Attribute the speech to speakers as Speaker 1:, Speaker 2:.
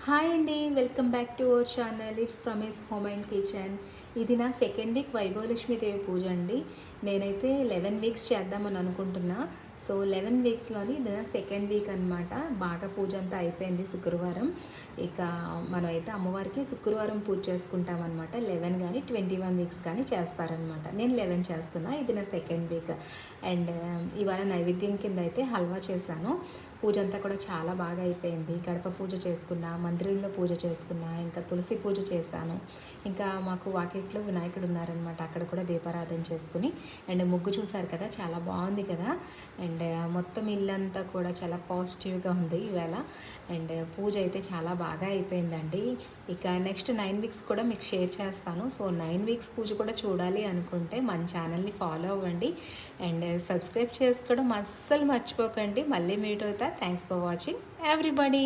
Speaker 1: Hi అండి, welcome back to our channel. It's ప్రమేస్ home and kitchen. ఇది నా సెకండ్ వీక్ వైభవలక్ష్మీదేవి పూజ అండి. నేనైతే 11 వీక్స్ చేద్దామని అనుకుంటున్నా. సో 11 వీక్స్లోని ఇది నా సెకండ్ వీక్ అనమాట. బాగా పూజ అంతా అయిపోయింది శుక్రవారం. ఇక మనమైతే అమ్మవారికి శుక్రవారం పూజ చేసుకుంటాం అనమాట. 11 కానీ 21 వీక్స్ కానీ చేస్తారనమాట. నేను 11 చేస్తున్నా. ఇది నా సెకండ్ వీక్. అండ్ ఇవాళ నైవేద్యం కింద అయితే హల్వా చేశాను. పూజ అంతా కూడా చాలా బాగా అయిపోయింది. గడప పూజ చేసుకున్నా, మందిరంలో పూజ చేసుకున్నా, ఇంకా తులసి పూజ చేశాను. ఇంకా మాకు వాకిట్లో వినాయకుడు ఉన్నారనమాట, అక్కడ కూడా దీపారాధన చేసుకుని. అండ్ ముగ్గు చూసారు కదా, చాలా బాగుంది కదా. అండ్ మొత్తం ఇల్లంతా కూడా చాలా పాజిటివ్గా ఉంది ఈవేళ. అండ్ పూజ అయితే చాలా బాగా అయిపోయిందండి. ఇక నెక్స్ట్ 9 వీక్స్ కూడా మీకు షేర్ చేస్తాను. సో 9 వీక్స్ పూజ కూడా చూడాలి అనుకుంటే మన ఛానల్ని ఫాలో అవ్వండి అండ్ సబ్స్క్రైబ్ చేసుకోవడం అస్సలు మర్చిపోకండి. మళ్ళీ మీట్ అవుతా. Thanks for watching everybody.